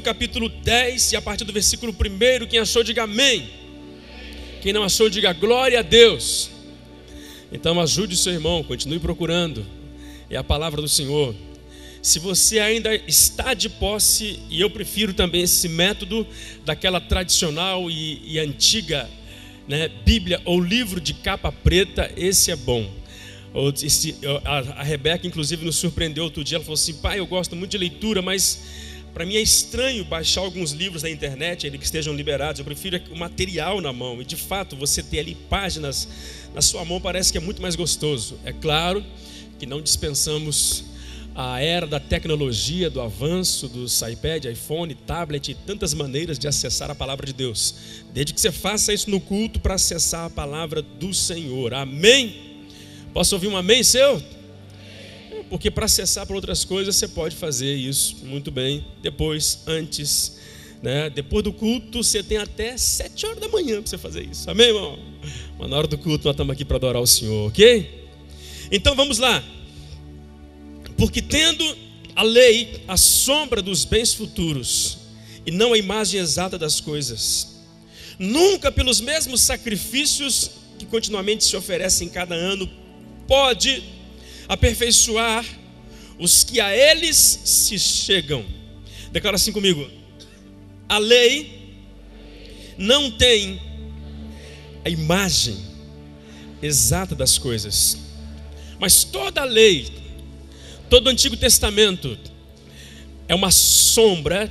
capítulo 10 e a partir do versículo 1. Quem achou, diga amém. Quem não achou, diga glória a Deus. Então ajude o seu irmão, continue procurando. É a palavra do Senhor. Se você ainda está de posse, e eu prefiro também esse método daquela tradicional e antiga, né, Bíblia ou livro de capa preta, esse é bom. A Rebeca inclusive nos surpreendeu outro dia. Ela falou assim: pai, eu gosto muito de leitura, mas para mim é estranho baixar alguns livros na internet, que estejam liberados. Eu prefiro o material na mão. E de fato, você ter ali páginas na sua mão parece que é muito mais gostoso. É claro que não dispensamos a era da tecnologia, do avanço dos iPad, iPhone, tablet e tantas maneiras de acessar a palavra de Deus, desde que você faça isso no culto para acessar a palavra do Senhor. Amém? Posso ouvir um amém seu? Porque para acessar para outras coisas você pode fazer isso muito bem depois, antes, né? Depois do culto você tem até 7 horas da manhã para você fazer isso. Amém, irmão? Mas na hora do culto nós estamos aqui para adorar o Senhor, ok? Então vamos lá. Porque tendo a lei a sombra dos bens futuros e não a imagem exata das coisas, nunca pelos mesmos sacrifícios que continuamente se oferecem cada ano pode aperfeiçoar os que a eles se chegam. Declara assim comigo: a lei não tem a imagem exata das coisas, mas toda a lei, todo o Antigo Testamento é uma sombra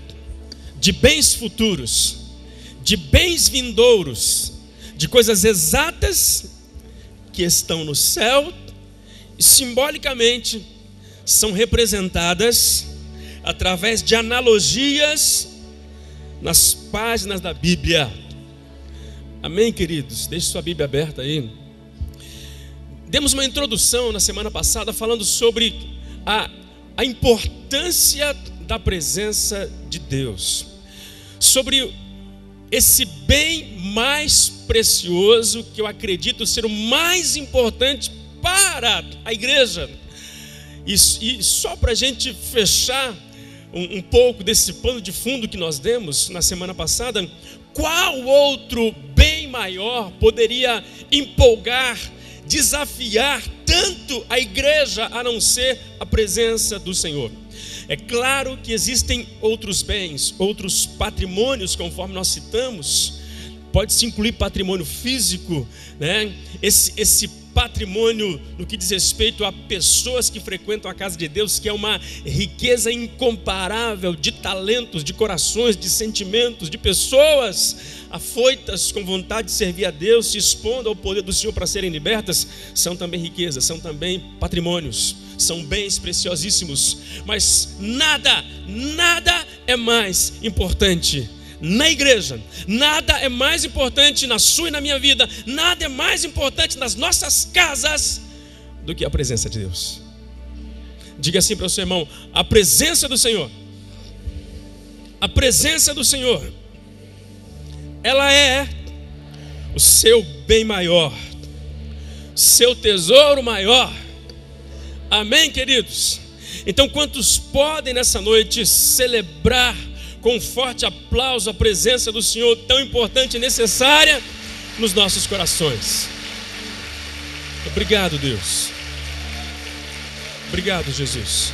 de bens futuros, de bens vindouros, de coisas exatas que estão no céu e simbolicamente são representadas através de analogias nas páginas da Bíblia. Amém, queridos? Deixe sua Bíblia aberta aí. Demos uma introdução na semana passada falando sobre a importância da presença de Deus, sobre esse bem mais precioso, que eu acredito ser o mais importante para a igreja. E só para a gente fechar um pouco desse pano de fundo que nós demos na semana passada, qual outro bem maior poderia empolgar, desafiar tanto a igreja a não ser a presença do Senhor? É claro que existem outros bens, outros patrimônios, conforme nós citamos. Pode-se incluir patrimônio físico, né? Esse patrimônio no que diz respeito a pessoas que frequentam a casa de Deus, que é uma riqueza incomparável de talentos, de corações, de sentimentos, de pessoas afoitas com vontade de servir a Deus, se expondo ao poder do Senhor para serem libertas. São também riquezas, são também patrimônios, são bens preciosíssimos. Mas nada é mais importante na igreja, nada é mais importante na sua e na minha vida, nada é mais importante nas nossas casas do que a presença de Deus. Diga assim para o seu irmão: a presença do Senhor, a presença do Senhor, ela é o seu bem maior, seu tesouro maior. Amém, queridos? Então, quantos podem nessa noite celebrar com um forte aplauso a presença do Senhor, tão importante e necessária nos nossos corações? Obrigado, Deus. Obrigado, Jesus.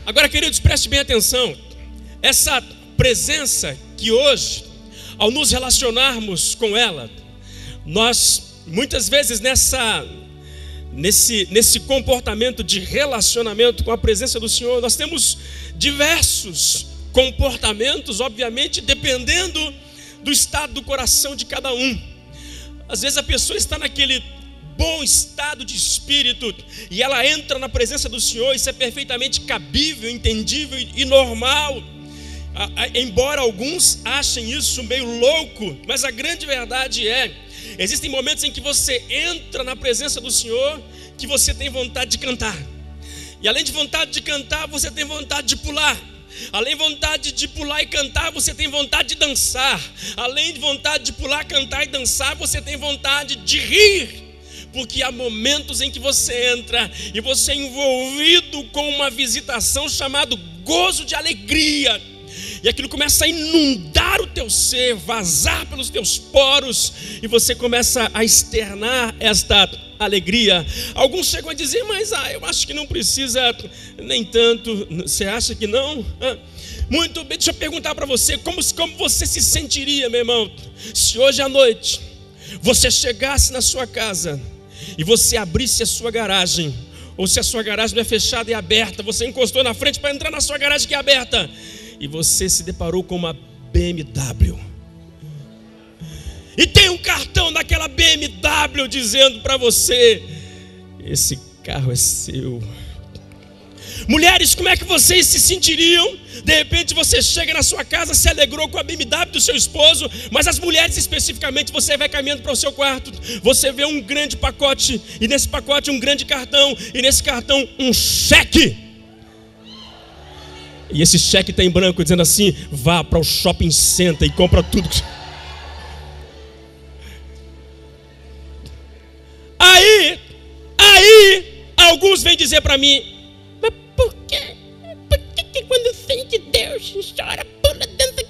Agora, queridos, preste bem atenção. Essa presença que hoje, ao nos relacionarmos com ela, nós muitas vezes nesse comportamento de relacionamento com a presença do Senhor, nós temos diversos comportamentos, obviamente, dependendo do estado do coração de cada um. Às vezes a pessoa está naquele bom estado de espírito e ela entra na presença do Senhor, isso é perfeitamente cabível, entendível e normal. Embora alguns achem isso meio louco, mas a grande verdade existem momentos em que você entra na presença do Senhor que você tem vontade de cantar. E além de vontade de cantar, você tem vontade de pular. Além de vontade de pular e cantar, você tem vontade de dançar. Além de vontade de pular, cantar e dançar, você tem vontade de rir. porque há momentos em que você entra e você é envolvido com uma visitação chamada gozo de alegria. E aquilo começa a inundar o teu ser, vazar pelos teus poros, e você começa a externar esta alegria. Alguns chegam a dizer, mas eu acho que não precisa nem tanto. Você acha que não? Muito bem, deixa eu perguntar para você, como você se sentiria, meu irmão, se hoje à noite você chegasse na sua casa e você abrisse a sua garagem, ou se a sua garagem não é fechada e aberta, você encostou na frente para entrar na sua garagem que é aberta, e você se deparou com uma BMW, e tem um cartão daquela BMW dizendo para você, esse carro é seu. Mulheres, como é que vocês se sentiriam? De repente você chega na sua casa, se alegrou com a BMW do seu esposo, mas as mulheres especificamente, você vai caminhando para o seu quarto, você vê um grande pacote, e nesse pacote um grande cartão, e nesse cartão um cheque. E esse cheque está em branco, dizendo assim, vá para o shopping center e compra tudo. Aí, alguns vêm dizer para mim, mas por que quando sente Deus, chora, pula, dança,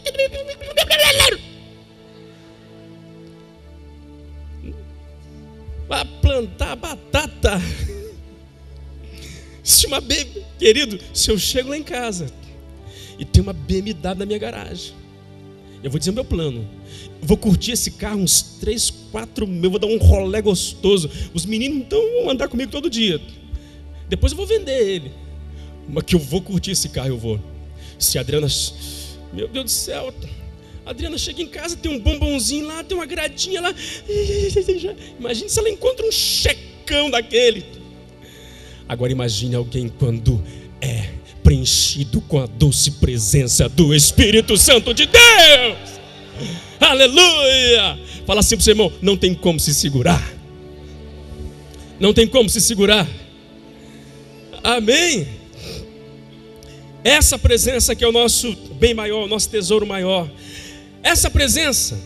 vai plantar batata? Querido, se eu chego lá em casa e tem uma BMW na minha garagem, eu vou dizer o meu plano, eu vou curtir esse carro uns 3, 4 meses, vou dar um rolê gostoso, os meninos então vão andar comigo todo dia, depois eu vou vender ele, mas que eu vou curtir esse carro, eu vou. Se a Adriana, meu Deus do céu, a Adriana chega em casa, tem um bombonzinho lá, tem uma gradinha lá, imagine se ela encontra um checão daquele. Agora imagine alguém quando é preenchido com a doce presença do Espírito Santo de Deus. Aleluia! Fala assim para o seu irmão, não tem como se segurar. Não tem como se segurar. Amém? Essa presença que é o nosso bem maior, o nosso tesouro maior. Essa presença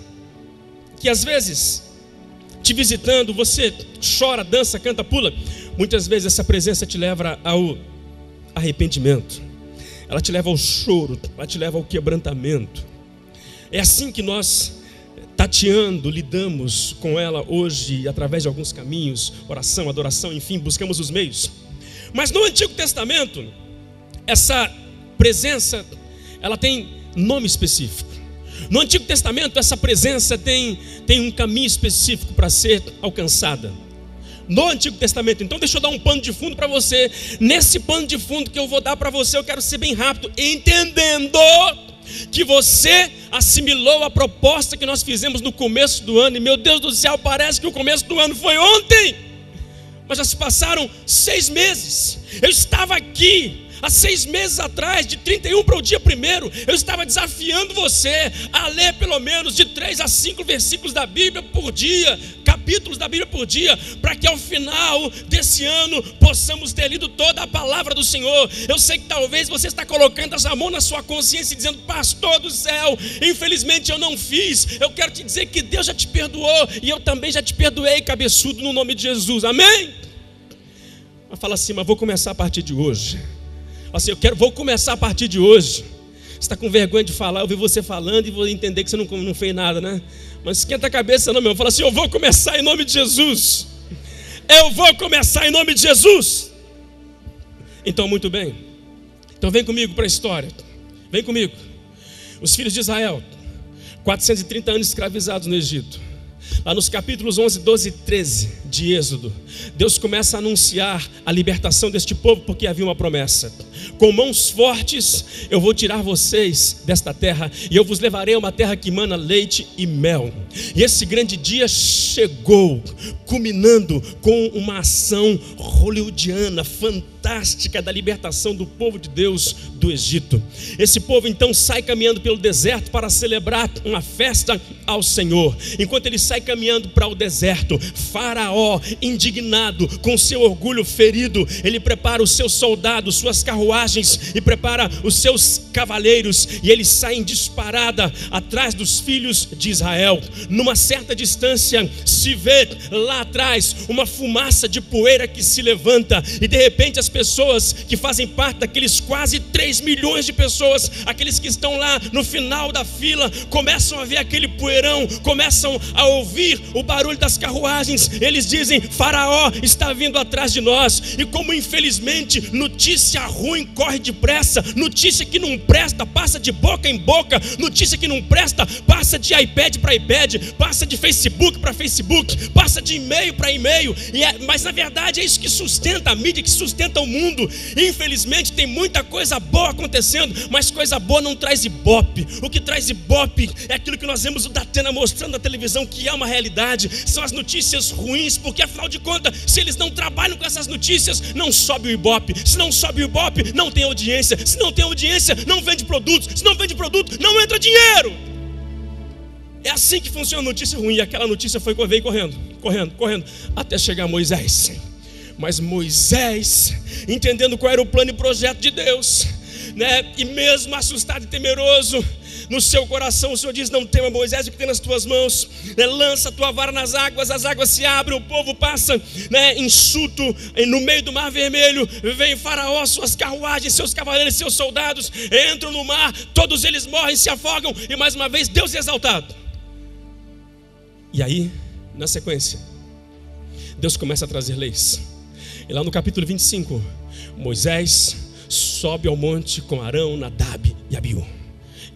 que às vezes te visitando, você chora, dança, canta, pula. Muitas vezes essa presença te leva ao arrependimento, ela te leva ao choro, ela te leva ao quebrantamento. É assim que nós, tateando, lidamos com ela hoje, através de alguns caminhos, oração, adoração, enfim, buscamos os meios. Mas no Antigo Testamento, essa presença, ela tem nome específico. No Antigo Testamento, essa presença tem um caminho específico para ser alcançada. No Antigo Testamento, então deixa eu dar um pano de fundo para você. Nesse pano de fundo que eu vou dar para você, eu quero ser bem rápido, entendendo que você assimilou a proposta que nós fizemos no começo do ano. E meu Deus do céu, parece que o começo do ano foi ontem, mas já se passaram 6 meses. Eu estava aqui há 6 meses atrás, de 31 para o dia 1º, eu estava desafiando você a ler pelo menos de 3 a 5 versículos da Bíblia por dia, capítulos da Bíblia por dia, para que ao final desse ano possamos ter lido toda a palavra do Senhor. Eu sei que talvez você está colocando essa mão na sua consciência e dizendo, pastor do céu, infelizmente eu não fiz. Eu quero te dizer que Deus já te perdoou e eu também já te perdoei, cabeçudo, no nome de Jesus, amém? Mas fala assim, mas vou começar a partir de hoje. Assim, vou começar a partir de hoje. Você está com vergonha de falar, eu vi você falando e vou entender que você não fez nada, né? Mas esquenta a cabeça não, meu. Fala assim, eu vou começar em nome de Jesus. Eu vou começar em nome de Jesus. Então, muito bem. Então vem comigo para a história. Vem comigo. Os filhos de Israel, 430 anos escravizados no Egito. Lá nos capítulos 11, 12 e 13 de Êxodo, Deus começa a anunciar a libertação deste povo, porque havia uma promessa: com mãos fortes eu vou tirar vocês desta terra, e eu vos levarei a uma terra que mana leite e mel. E esse grande dia chegou, culminando com uma ação hollywoodiana, fantástica, fantástica da libertação do povo de Deus do Egito. Esse povo então sai caminhando pelo deserto para celebrar uma festa ao Senhor. Enquanto ele sai caminhando para o deserto, Faraó, indignado, com seu orgulho ferido, ele prepara os seus soldados, suas carruagens e prepara os seus cavaleiros, e eles saem disparada atrás dos filhos de Israel. Numa certa distância se vê lá atrás uma fumaça de poeira que se levanta, e de repente as pessoas que fazem parte daqueles quase 3 milhões de pessoas, aqueles que estão lá no final da fila, começam a ver aquele poeirão, começam a ouvir o barulho das carruagens. Eles dizem: Faraó está vindo atrás de nós. E como infelizmente notícia ruim corre depressa, notícia que não presta passa de boca em boca, notícia que não presta passa de iPad para iPad, passa de Facebook para Facebook, passa de e-mail para e-mail, mas na verdade é isso que sustenta a mídia, que sustenta o mundo. E infelizmente tem muita coisa boa acontecendo, mas coisa boa não traz ibope. O que traz ibope é aquilo que nós vemos o Datena mostrando na televisão, que é uma realidade, são as notícias ruins, porque afinal de contas, se eles não trabalham com essas notícias, não sobe o ibope. Se não sobe o ibope, não tem audiência. Se não tem audiência, não vende produtos. Se não vende produto, não entra dinheiro. É assim que funciona a notícia ruim. E aquela notícia veio correndo, até chegar a Moisés. Mas Moisés, entendendo qual era o plano e projeto de Deus, né? E mesmo assustado e temeroso, no seu coração o Senhor diz: não tema, Moisés, o que tem nas tuas mãos, né? Lança a tua vara nas águas, as águas se abrem, o povo passa, né, enxuto no meio do mar vermelho. Vem Faraó, suas carruagens, seus cavaleiros, seus soldados entram no mar, todos eles morrem, se afogam, e mais uma vez Deus é exaltado. E aí, na sequência, Deus começa a trazer leis. E lá no capítulo 25, Moisés sobe ao monte com Arão, Nadab e Abiú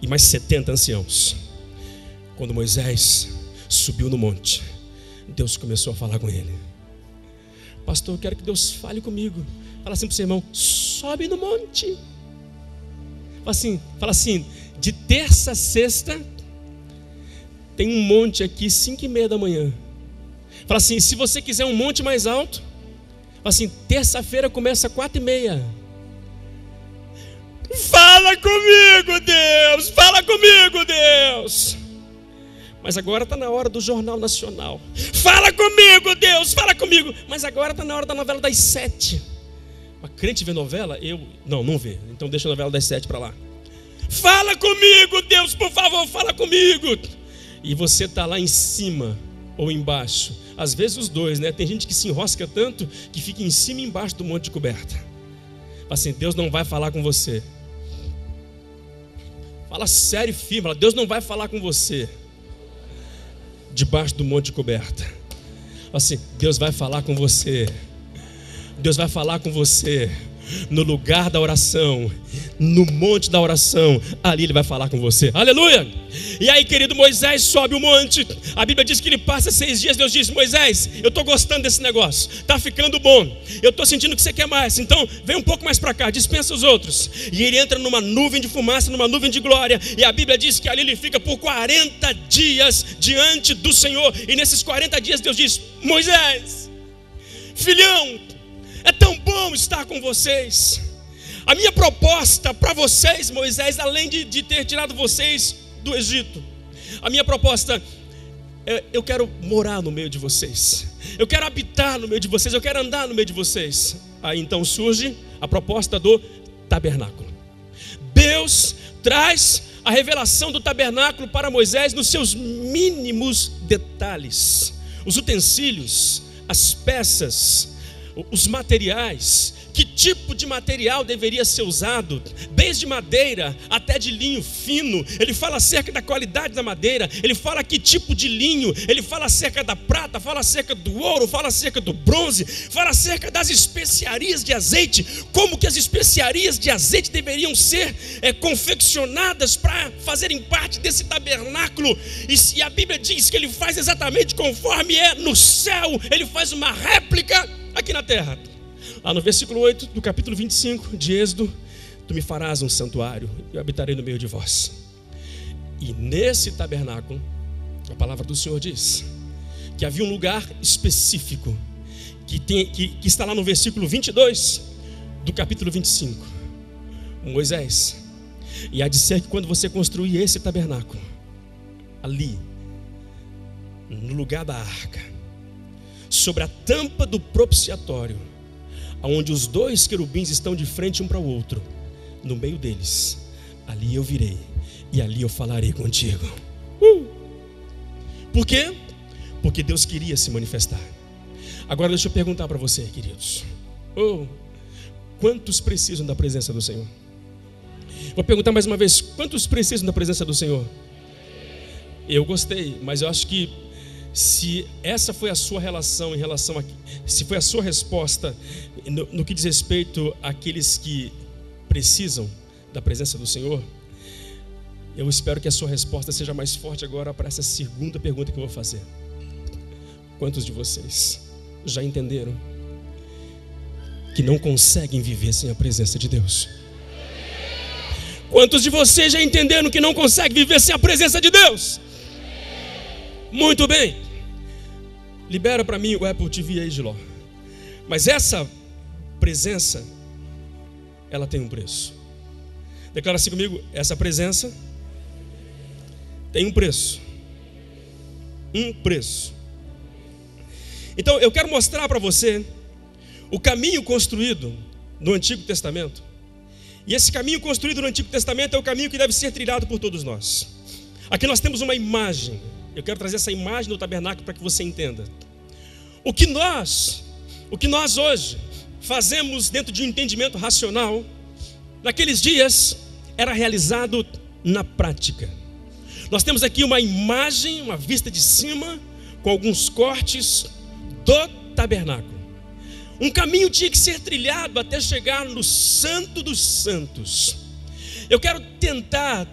e mais 70 anciãos. Quando Moisés subiu no monte, Deus começou a falar com ele: pastor, eu quero que Deus fale comigo. Fala assim para o seu irmão: sobe no monte. Fala assim, de terça a sexta tem um monte aqui 5:30 da manhã. Fala assim: se você quiser um monte mais alto, fala assim, terça-feira começa 4:30. Fala comigo, Deus! Fala comigo, Deus! Mas agora está na hora do Jornal Nacional. Fala comigo, Deus! Fala comigo! Mas agora está na hora da novela das 7. Mas crente vê novela? Não vê. Então deixa a novela das 7 para lá. Fala comigo, Deus! Por favor, fala comigo! E você está lá em cima ou embaixo. Às vezes os dois, né? Tem gente que se enrosca tanto que fica em cima e embaixo do monte de coberta. Assim, Deus não vai falar com você. Fala sério e firme. Deus não vai falar com você debaixo do monte de coberta. Assim, Deus vai falar com você. Deus vai falar com você no lugar da oração, no monte da oração. Ali Ele vai falar com você. Aleluia! E aí, querido, Moisés sobe o monte. A Bíblia diz que ele passa 6 dias. Deus diz: Moisés, eu estou gostando desse negócio, está ficando bom, eu estou sentindo que você quer mais, então vem um pouco mais para cá, dispensa os outros. E ele entra numa nuvem de fumaça, numa nuvem de glória. E a Bíblia diz que ali ele fica por 40 dias diante do Senhor. E nesses 40 dias Deus diz: Moisés, filhão, é tão bom estar com vocês. A minha proposta para vocês, Moisés, além de ter tirado vocês do Egito, a minha proposta é: eu quero morar no meio de vocês, eu quero habitar no meio de vocês, eu quero andar no meio de vocês. Aí então surge a proposta do tabernáculo. Deus traz a revelação do tabernáculo para Moisés nos seus mínimos detalhes: os utensílios, as peças, os materiais, que tipo de material deveria ser usado, desde madeira até de linho fino. Ele fala acerca da qualidade da madeira, ele fala que tipo de linho, ele fala acerca da prata, fala acerca do ouro, fala acerca do bronze, fala acerca das especiarias de azeite, como que as especiarias de azeite deveriam ser confeccionadas para fazerem parte desse tabernáculo. E a Bíblia diz que ele faz exatamente conforme é no céu, ele faz uma réplica aqui na terra. Lá no versículo 8 do capítulo 25 de Êxodo: tu me farás um santuário, eu habitarei no meio de vós. E nesse tabernáculo, a palavra do Senhor diz que havia um lugar específico, que está lá no versículo 22, do capítulo 25. Moisés, e há de ser que quando você construir esse tabernáculo, ali, no lugar da arca, sobre a tampa do propiciatório, onde os dois querubins estão de frente um para o outro, no meio deles, ali eu virei e ali eu falarei contigo. Por quê? Porque Deus queria se manifestar. Agora deixa eu perguntar para você, queridos, quantos precisam da presença do Senhor? Vou perguntar mais uma vez, quantos precisam da presença do Senhor? Eu gostei, mas eu acho que se essa foi a sua relação se foi a sua resposta no que diz respeito àqueles que precisam da presença do Senhor, eu espero que a sua resposta seja mais forte agora para essa segunda pergunta que eu vou fazer. Quantos de vocês já entenderam que não conseguem viver sem a presença de Deus? Quantos de vocês já entenderam que não conseguem viver sem a presença de Deus? Muito bem. Libera para mim o Apple TV aí, Giló. Mas essa presença, ela tem um preço. Declara assim comigo: essa presença tem um preço. Um preço. Então eu quero mostrar para você o caminho construído no Antigo Testamento. E esse caminho construído no Antigo Testamento é o caminho que deve ser trilhado por todos nós. Aqui nós temos uma imagem. Eu quero trazer essa imagem do tabernáculo para que você entenda. O que nós hoje fazemos dentro de um entendimento racional, naqueles dias era realizado na prática. Nós temos aqui uma imagem, uma vista de cima, com alguns cortes do tabernáculo. Um caminho tinha que ser trilhado até chegar no Santo dos Santos. Eu quero tentar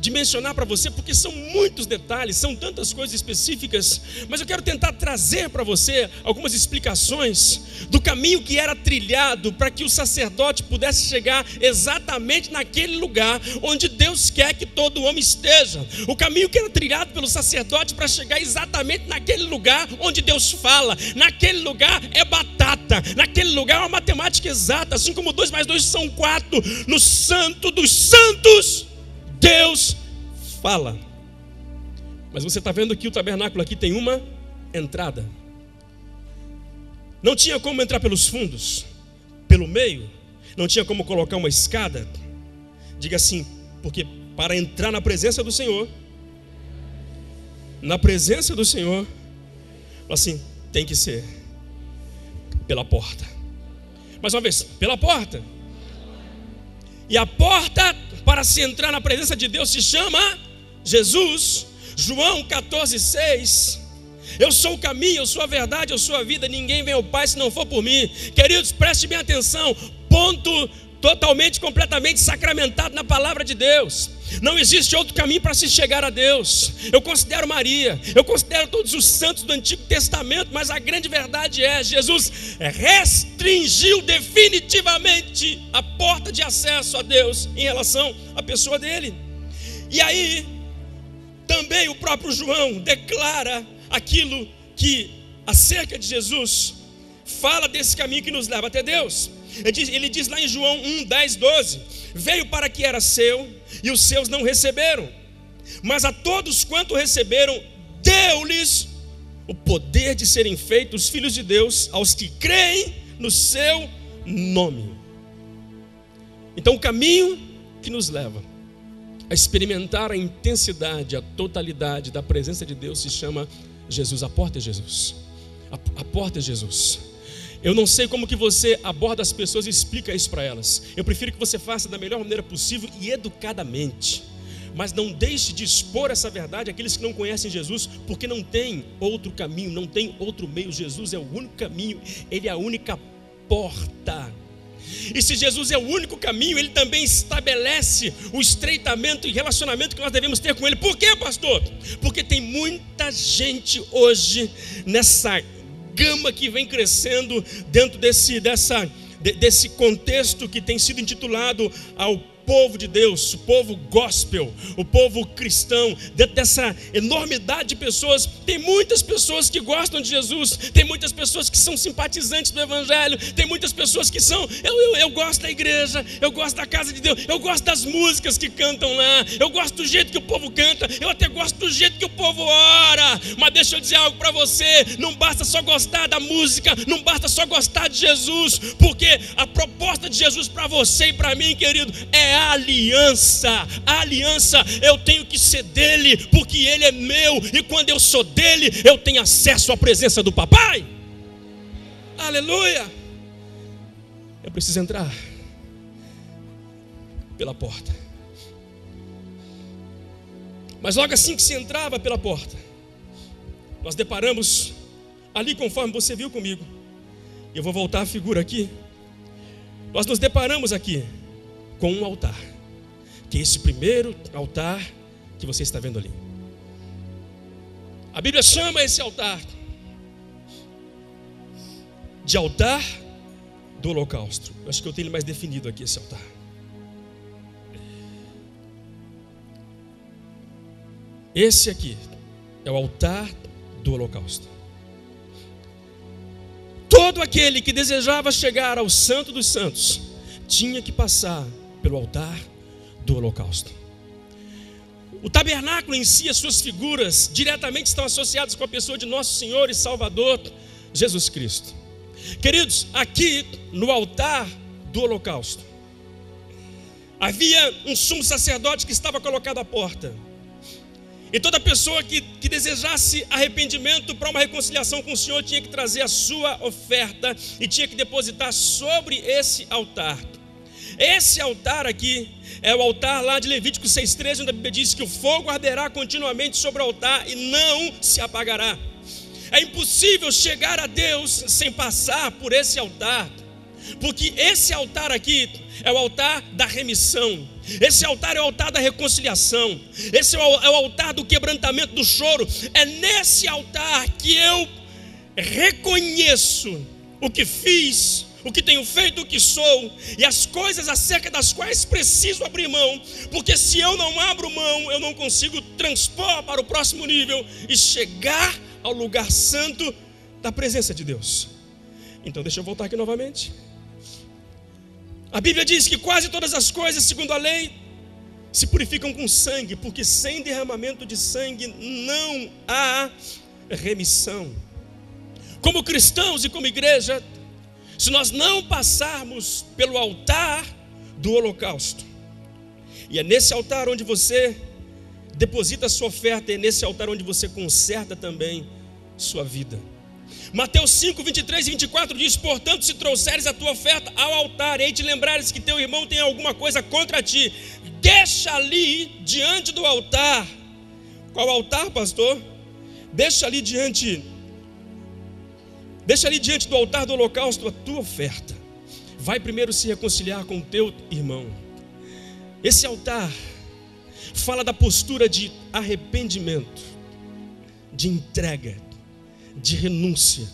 dimensionar para você, porque são muitos detalhes, são tantas coisas específicas, mas eu quero tentar trazer para você algumas explicações do caminho que era trilhado para que o sacerdote pudesse chegar exatamente naquele lugar onde Deus quer que todo homem esteja. O caminho que era trilhado pelo sacerdote para chegar exatamente naquele lugar onde Deus fala. Naquele lugar é batata, naquele lugar é uma matemática exata, assim como 2 mais 2 são 4. No Santo dos Santos Deus fala. Mas você está vendo que o tabernáculo aqui tem uma entrada. Não tinha como entrar pelos fundos, pelo meio. Não tinha como colocar uma escada. Diga assim, porque para entrar na presença do Senhor, assim, tem que ser pela porta. Mais uma vez, pela porta. E a porta para se entrar na presença de Deus se chama Jesus. João 14,6. Eu sou o caminho, eu sou a verdade, eu sou a vida. Ninguém vem ao Pai se não for por mim. Queridos, preste bem atenção. Ponto totalmente, completamente sacramentado na palavra de Deus. Não existe outro caminho para se chegar a Deus. Eu considero Maria, eu considero todos os santos do Antigo Testamento, mas a grande verdade é: Jesus restringiu definitivamente a porta de acesso a Deus em relação à pessoa dele. E aí, também o próprio João declara aquilo que acerca de Jesus fala desse caminho que nos leva até Deus. Ele diz lá em João 1, 10, 12: veio para que era seu, e os seus não receberam, mas a todos quanto receberam, deu-lhes o poder de serem feitos filhos de Deus, aos que creem no seu nome. Então o caminho que nos leva a experimentar a intensidade, a totalidade da presença de Deus se chama Jesus. A porta é Jesus. A porta é Jesus. Eu não sei como que você aborda as pessoas e explica isso para elas. Eu prefiro que você faça da melhor maneira possível e educadamente. Mas não deixe de expor essa verdade àqueles que não conhecem Jesus, porque não tem outro caminho, não tem outro meio. Jesus é o único caminho, Ele é a única porta. E se Jesus é o único caminho, Ele também estabelece o estreitamento e relacionamento que nós devemos ter com Ele. Por quê, pastor? Porque tem muita gente hoje nessa gama que vem crescendo dentro desse contexto que tem sido intitulado ao povo de Deus, o povo gospel, o povo cristão, dentro dessa enormidade de pessoas, tem muitas pessoas que gostam de Jesus, tem muitas pessoas que são simpatizantes do Evangelho, tem muitas pessoas que são, eu gosto da igreja, eu gosto da casa de Deus, eu gosto das músicas que cantam lá, eu gosto do jeito que o povo canta, eu até gosto do jeito que o povo ora. Mas deixa eu dizer algo para você, não basta só gostar da música, não basta só gostar de Jesus, porque a proposta de Jesus para você e para mim, querido, é a aliança. A aliança, eu tenho que ser dele, porque ele é meu, e quando eu sou dele, eu tenho acesso à presença do papai. Aleluia. Eu preciso entrar pela porta. Mas logo assim que se entrava pela porta, nós deparamos ali, conforme você viu comigo, e eu vou voltar a figura aqui, nós nos deparamos aqui com um altar, que é esse primeiro altar que você está vendo ali. A Bíblia chama esse altar de altar do holocausto. Eu acho que eu tenho ele mais definido aqui, esse altar. Esse aqui é o altar do holocausto. Todo aquele que desejava chegar ao Santo dos Santos tinha que passar pelo altar do holocausto. O tabernáculo em si, as suas figuras, diretamente estão associadas com a pessoa de nosso Senhor e Salvador, Jesus Cristo. Queridos, aqui no altar do holocausto, havia um sumo sacerdote que estava colocado à porta. E toda pessoa que desejasse arrependimento para uma reconciliação com o Senhor tinha que trazer a sua oferta e tinha que depositar sobre esse altar. Esse altar aqui é o altar lá de Levítico 6,13, onde a Bíblia diz que o fogo arderá continuamente sobre o altar e não se apagará. É impossível chegar a Deus sem passar por esse altar, porque esse altar aqui é o altar da remissão. Esse altar é o altar da reconciliação. Esse é o altar do quebrantamento do choro. É nesse altar que eu reconheço o que fiz, o que tenho feito, o que sou, e as coisas acerca das quais preciso abrir mão, porque se eu não abro mão, eu não consigo transpor para o próximo nível e chegar ao lugar santo da presença de Deus. Então deixa eu voltar aqui novamente. A Bíblia diz que quase todas as coisas, segundo a lei, se purificam com sangue, porque sem derramamento de sangue não há remissão. Como cristãos e como igreja, se nós não passarmos pelo altar do holocausto, e é nesse altar onde você deposita a sua oferta, é nesse altar onde você conserta também sua vida. Mateus 5, 23 e 24 diz: portanto, se trouxeres a tua oferta ao altar, e aí te lembrares que teu irmão tem alguma coisa contra ti, deixa ali diante do altar. Qual altar, pastor? Deixa ali diante do altar do holocausto a tua oferta. Vai primeiro se reconciliar com o teu irmão. Esse altar fala da postura de arrependimento, de entrega, de renúncia,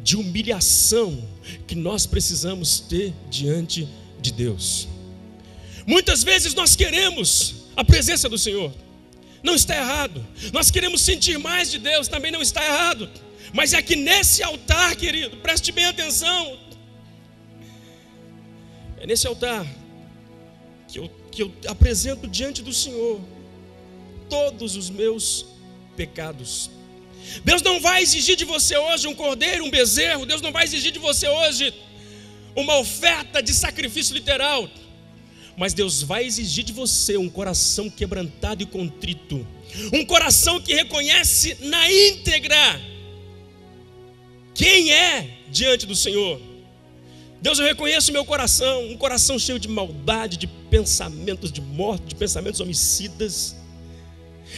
de humilhação que nós precisamos ter diante de Deus. Muitas vezes nós queremos a presença do Senhor, não está errado. Nós queremos sentir mais de Deus, também não está errado. Mas é que nesse altar, querido, preste bem atenção, é nesse altar que eu apresento diante do Senhor todos os meus pecados. Deus não vai exigir de você hoje um cordeiro, um bezerro. Deus não vai exigir de você hoje uma oferta de sacrifício literal. Mas Deus vai exigir de você um coração quebrantado e contrito. Um coração que reconhece na íntegra quem é diante do Senhor. Deus, eu reconheço meu coração, um coração cheio de maldade, de pensamentos de morte, de pensamentos homicidas.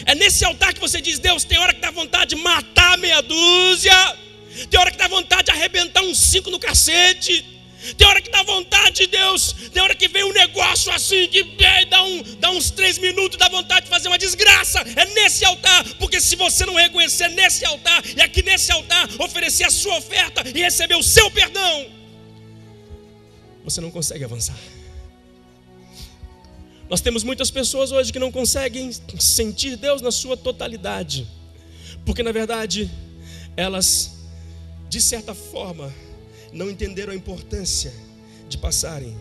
É nesse altar que você diz: Deus, tem hora que dá vontade de matar meia dúzia, tem hora que dá vontade de arrebentar uns 5 no cacete, tem hora que dá vontade de Deus, tem hora que vem um negócio assim que dá uns 3 minutos, dá vontade de fazer uma desgraça. É nesse altar, porque se você não reconhecer nesse altar, e aqui nesse altar oferecer a sua oferta e receber o seu perdão, você não consegue avançar. Nós temos muitas pessoas hoje que não conseguem sentir Deus na sua totalidade, porque na verdade elas, de certa forma, não entenderam a importância de passarem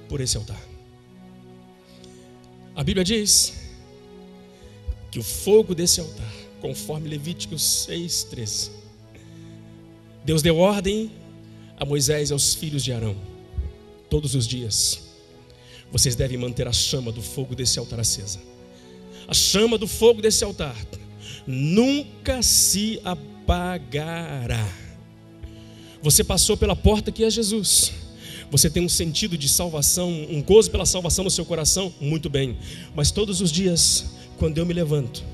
por esse altar. A Bíblia diz que o fogo desse altar, conforme Levíticos 6:13, Deus deu ordem a Moisés e aos filhos de Arão: todos os dias vocês devem manter a chama do fogo desse altar acesa. A chama do fogo desse altar nunca se apagará. Você passou pela porta que é Jesus. Você tem um sentido de salvação, um gozo pela salvação no seu coração, muito bem. Mas todos os dias, quando eu me levanto,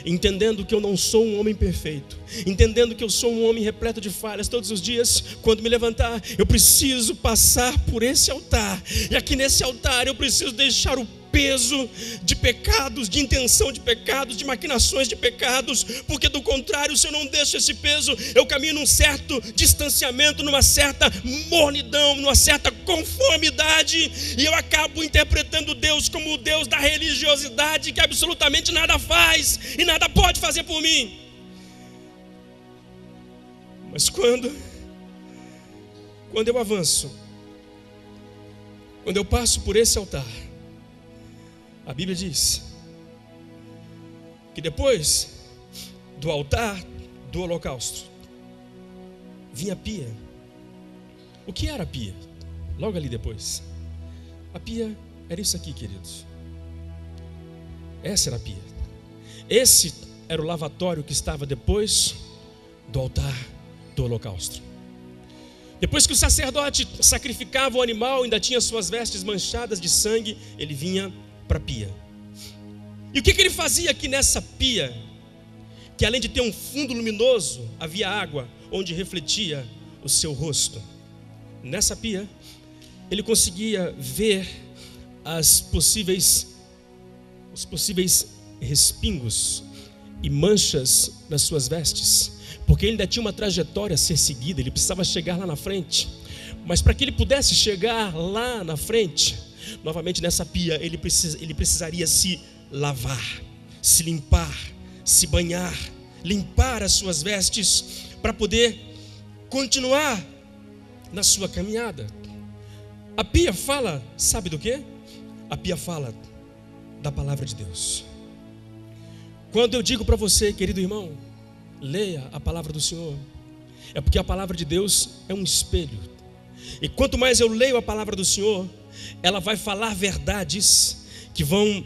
entendendo que eu não sou um homem perfeito, entendendo que eu sou um homem repleto de falhas, todos os dias, quando me levantar, eu preciso passar por esse altar. E aqui nesse altar eu preciso deixar o peso de pecados, de intenção de pecados, de maquinações de pecados, porque do contrário, se eu não deixo esse peso, eu caminho num certo distanciamento, numa certa mornidão, numa certa conformidade, e eu acabo interpretando Deus como o Deus da religiosidade, que absolutamente nada faz e nada pode fazer por mim. Mas quando eu avanço, quando eu passo por esse altar, a Bíblia diz que depois do altar do holocausto vinha a pia. O que era a pia? Logo ali depois. A pia era isso aqui, queridos. Essa era a pia. Esse era o lavatório que estava depois do altar do holocausto. Depois que o sacerdote sacrificava o animal, ainda tinha suas vestes manchadas de sangue, ele vinha para a pia. E o que ele fazia aqui nessa pia? Que além de ter um fundo luminoso, havia água onde refletia o seu rosto. Nessa pia, ele conseguia ver os possíveis respingos e manchas nas suas vestes, porque ele ainda tinha uma trajetória a ser seguida, ele precisava chegar lá na frente. Mas para que ele pudesse chegar lá na frente, novamente nessa pia, ele precisaria se lavar, se limpar, se banhar, limpar as suas vestes para poder continuar na sua caminhada. A pia fala, sabe do quê? A pia fala da palavra de Deus. Quando eu digo para você, querido irmão, leia a palavra do Senhor, é porque a palavra de Deus é um espelho. E quanto mais eu leio a palavra do Senhor, ela vai falar verdades que vão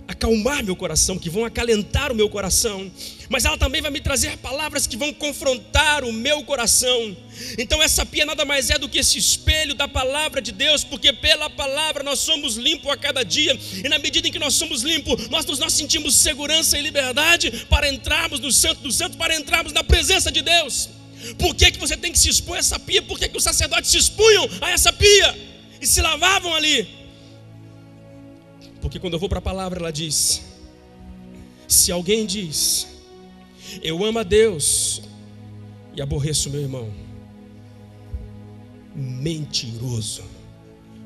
acalmar meu coração, que vão acalentar o meu coração, mas ela também vai me trazer palavras que vão confrontar o meu coração. Então essa pia nada mais é do que esse espelho da palavra de Deus, porque pela palavra nós somos limpos a cada dia, e na medida em que nós somos limpos, nós sentimos segurança e liberdade para entrarmos no Santo dos Santos, para entrarmos na presença de Deus. Por que você tem que se expor a essa pia? Por que os sacerdotes se expunham a essa pia e se lavavam ali? Porque quando eu vou para a palavra, ela diz: se alguém diz, eu amo a Deus e aborreço o meu irmão, mentiroso,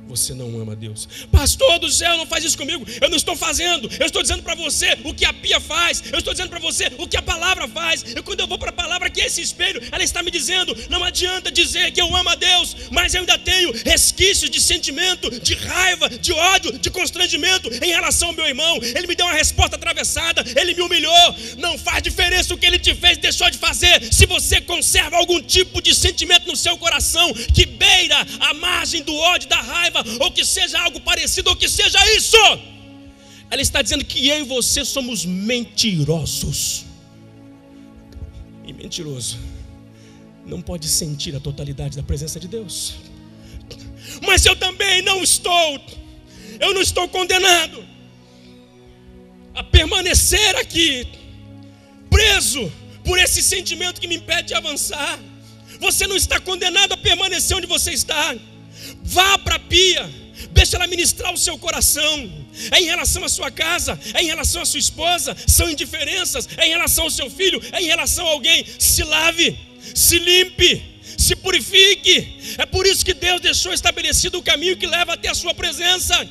você não ama a Deus. Pastor do céu, não faz isso comigo. Eu não estou fazendo. Eu estou dizendo para você o que a pia faz. Eu estou dizendo para você o que a palavra faz. E quando eu vou para a palavra, que é esse espelho, ela está me dizendo: não adianta dizer que eu amo a Deus, mas eu ainda tenho resquícios de sentimento, de raiva, de ódio, de constrangimento em relação ao meu irmão. Ele me deu uma resposta atravessada, ele me humilhou. Não faz diferença o que ele te fez, deixou de fazer, se você conserva algum tipo de sentimento no seu coração que beira a margem do ódio, da raiva, ou que seja algo parecido, ou que seja isso. Ela está dizendo que eu e você somos mentirosos. E mentiroso não pode sentir a totalidade da presença de Deus. Mas eu também não estou condenado a permanecer aqui, preso por esse sentimento que me impede de avançar. Você não está condenado a permanecer onde você está. Vá para a pia, deixa ela ministrar o seu coração. É em relação à sua casa, é em relação à sua esposa, são indiferenças, é em relação ao seu filho, é em relação a alguém. Se lave, se limpe, se purifique. É por isso que Deus deixou estabelecido o caminho que leva até a sua presença.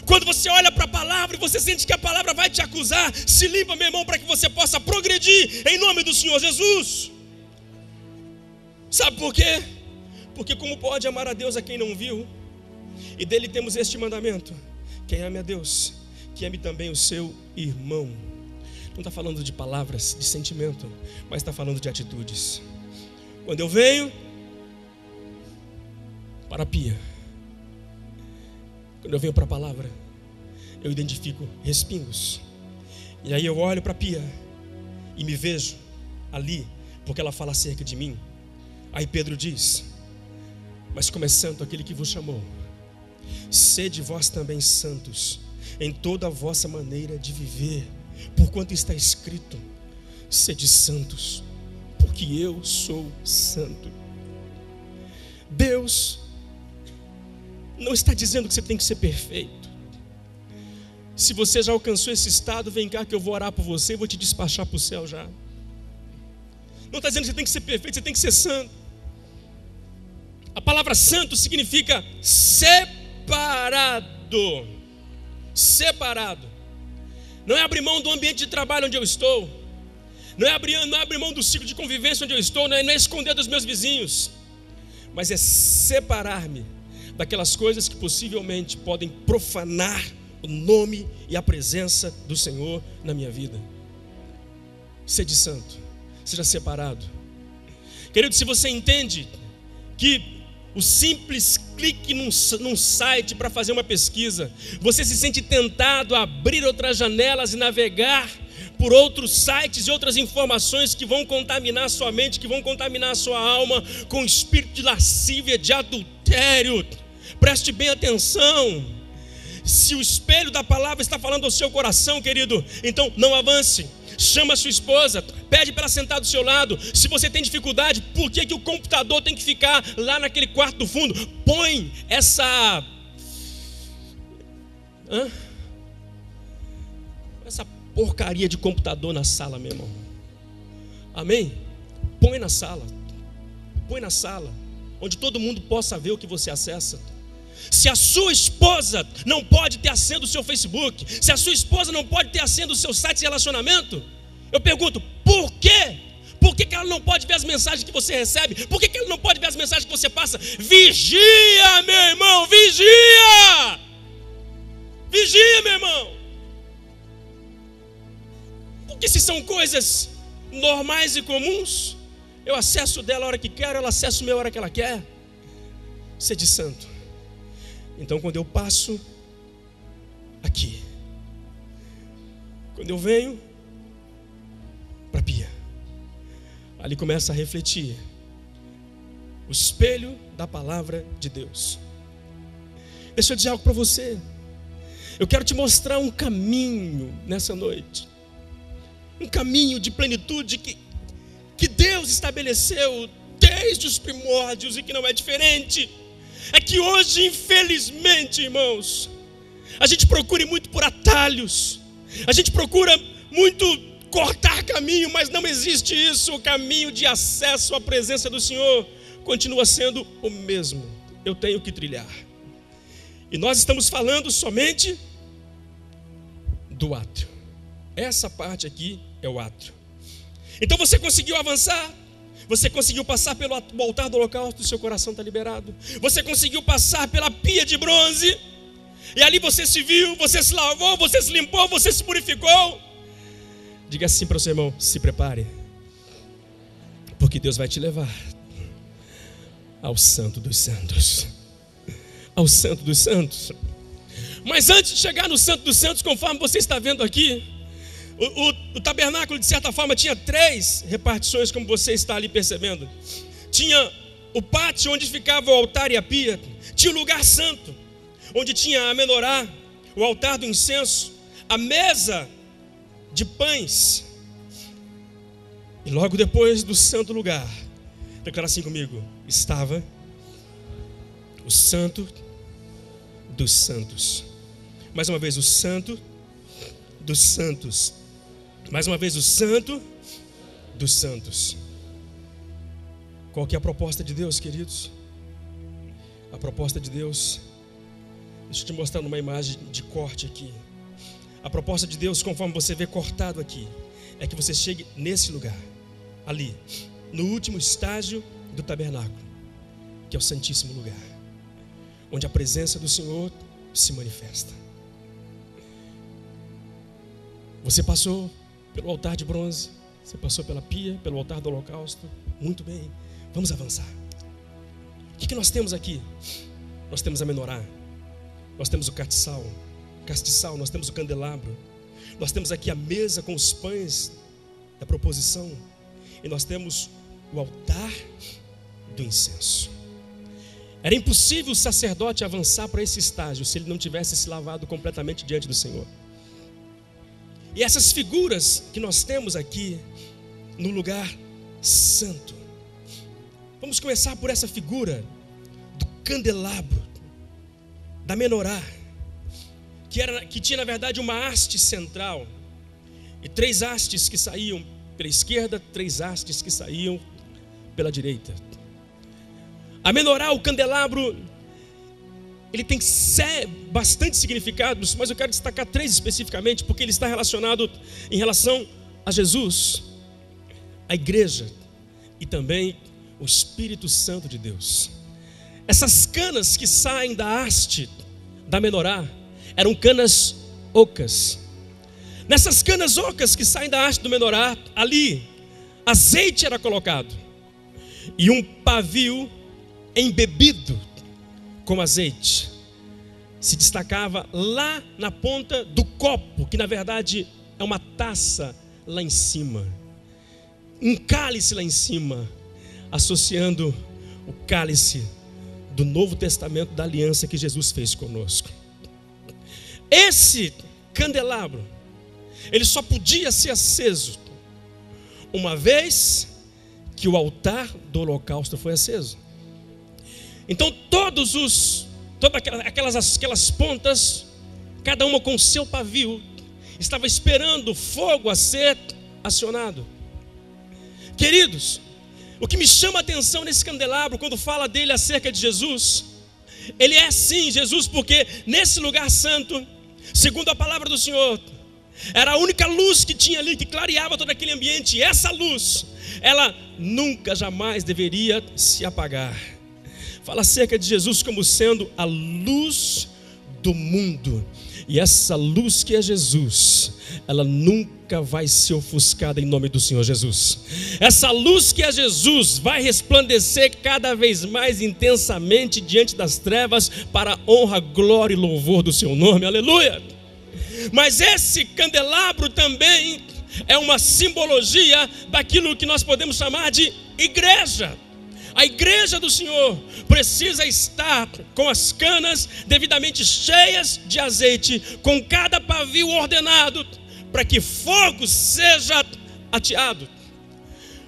Quando você olha para a palavra e você sente que a palavra vai te acusar, se limpa, meu irmão, para que você possa progredir em nome do Senhor Jesus. Sabe por quê? Porque como pode amar a Deus a quem não viu? E dele temos este mandamento: quem ame a Deus, que ame também o seu irmão. Não está falando de palavras, de sentimento, mas está falando de atitudes. Quando eu venho para a pia, quando eu venho para a palavra, eu identifico respingos. E aí eu olho para a pia e me vejo ali, porque ela fala acerca de mim. Aí Pedro diz: mas como é santo aquele que vos chamou, sede vós também santos em toda a vossa maneira de viver, porquanto está escrito: sede santos, porque eu sou santo. Deus não está dizendo que você tem que ser perfeito. Se você já alcançou esse estado, vem cá que eu vou orar por você e vou te despachar para o céu já. Não está dizendo que você tem que ser perfeito, você tem que ser santo. A palavra santo significa separado. Separado. Não é abrir mão do ambiente de trabalho onde eu estou. Não é abrir mão do ciclo de convivência onde eu estou. Não é esconder dos meus vizinhos. Mas é separar-me daquelas coisas que possivelmente podem profanar o nome e a presença do Senhor na minha vida. Sede santo, seja separado. Querido, se você entende que o simples clique num site para fazer uma pesquisa, você se sente tentado a abrir outras janelas e navegar por outros sites e outras informações que vão contaminar a sua mente, que vão contaminar a sua alma com espírito de lascívia, de adultério. Preste bem atenção. Se o espelho da palavra está falando ao seu coração, querido, então não avance. Chama a sua esposa, pede para ela sentar do seu lado. Se você tem dificuldade, por que o computador tem que ficar lá naquele quarto do fundo? Põe essa porcaria de computador na sala, meu irmão. Amém? Põe na sala. Põe na sala, onde todo mundo possa ver o que você acessa. Se a sua esposa não pode ter a senha do seu Facebook, se a sua esposa não pode ter a senha do seu site de relacionamento, eu pergunto, por quê? Por que ela não pode ver as mensagens que você recebe? Por que ela não pode ver as mensagens que você passa? Vigia, meu irmão, vigia! Vigia, meu irmão! Porque se são coisas normais e comuns, eu acesso dela a hora que quero, ela acessa o meu a hora que ela quer. Sede santo. Então quando eu passo aqui, quando eu venho para a pia, ali começa a refletir o espelho da palavra de Deus. Deixa eu dizer algo para você. Eu quero te mostrar um caminho nessa noite, um caminho de plenitude que Deus estabeleceu desde os primórdios e que não é diferente. É que hoje, infelizmente, irmãos, a gente procura muito por atalhos, a gente procura muito cortar caminho, mas não existe isso. O caminho de acesso à presença do Senhor continua sendo o mesmo. Eu tenho que trilhar. E nós estamos falando somente do átrio. Essa parte aqui é o átrio. Então você conseguiu avançar? Você conseguiu passar pelo altar do holocausto, seu coração está liberado. Você conseguiu passar pela pia de bronze, e ali você se viu, você se lavou, você se limpou, você se purificou. Diga assim para o seu irmão: se prepare, porque Deus vai te levar ao Santo dos Santos. Ao Santo dos Santos. Mas antes de chegar no Santo dos Santos, conforme você está vendo aqui, o tabernáculo, de certa forma, tinha 3 repartições, como você está ali percebendo. Tinha o pátio onde ficava o altar e a pia. Tinha o lugar santo, onde tinha a menorá, o altar do incenso, a mesa de pães. E logo depois do santo lugar, declara assim comigo, estava o Santo dos Santos. Mais uma vez, o Santo dos Santos. Mais uma vez, o Santo dos Santos. Qual que é a proposta de Deus, queridos? A proposta de Deus, deixa eu te mostrar numa imagem de corte aqui. A proposta de Deus, conforme você vê cortado aqui, é que você chegue nesse lugar, ali, no último estágio do tabernáculo, que é o Santíssimo Lugar, onde a presença do Senhor se manifesta. Você passou pelo altar de bronze, você passou pela pia, pelo altar do holocausto. Muito bem, vamos avançar. O que nós temos aqui? Nós temos a menorá, nós temos o castiçal, nós temos o candelabro, nós temos aqui a mesa com os pães da proposição, e nós temos o altar do incenso. Era impossível o sacerdote avançar para esse estágio se ele não tivesse se lavado completamente diante do Senhor. E essas figuras que nós temos aqui no lugar santo, vamos começar por essa figura do candelabro, da menorá, que tinha na verdade uma haste central e 3 hastes que saíam pela esquerda, 3 hastes que saíam pela direita. A menorá, o candelabro, ele tem bastante significados, mas eu quero destacar 3 especificamente, porque ele está relacionado em relação a Jesus, a igreja e também o Espírito Santo de Deus. Essas canas que saem da haste da menorá eram canas ocas. Nessas canas ocas que saem da haste do menorá, ali azeite era colocado e um pavio embebido com azeite se destacava lá na ponta do copo, que na verdade é uma taça lá em cima, um cálice lá em cima, associando o cálice do Novo Testamento, da aliança que Jesus fez conosco. Esse candelabro, ele só podia ser aceso uma vez que o altar do holocausto foi aceso. Então todas aquelas pontas, cada uma com seu pavio, estava esperando o fogo a ser acionado. Queridos, o que me chama a atenção nesse candelabro, quando fala dele acerca de Jesus, ele é sim Jesus, porque nesse lugar santo, segundo a palavra do Senhor, era a única luz que tinha ali, que clareava todo aquele ambiente. E essa luz, ela nunca, jamais deveria se apagar. Fala acerca de Jesus como sendo a luz do mundo. E essa luz que é Jesus, ela nunca vai ser ofuscada em nome do Senhor Jesus. Essa luz que é Jesus vai resplandecer cada vez mais intensamente diante das trevas, para a honra, glória e louvor do seu nome. Aleluia! Mas esse candelabro também é uma simbologia daquilo que nós podemos chamar de igreja. A igreja do Senhor precisa estar com as canas devidamente cheias de azeite, com cada pavio ordenado, para que fogo seja ateado.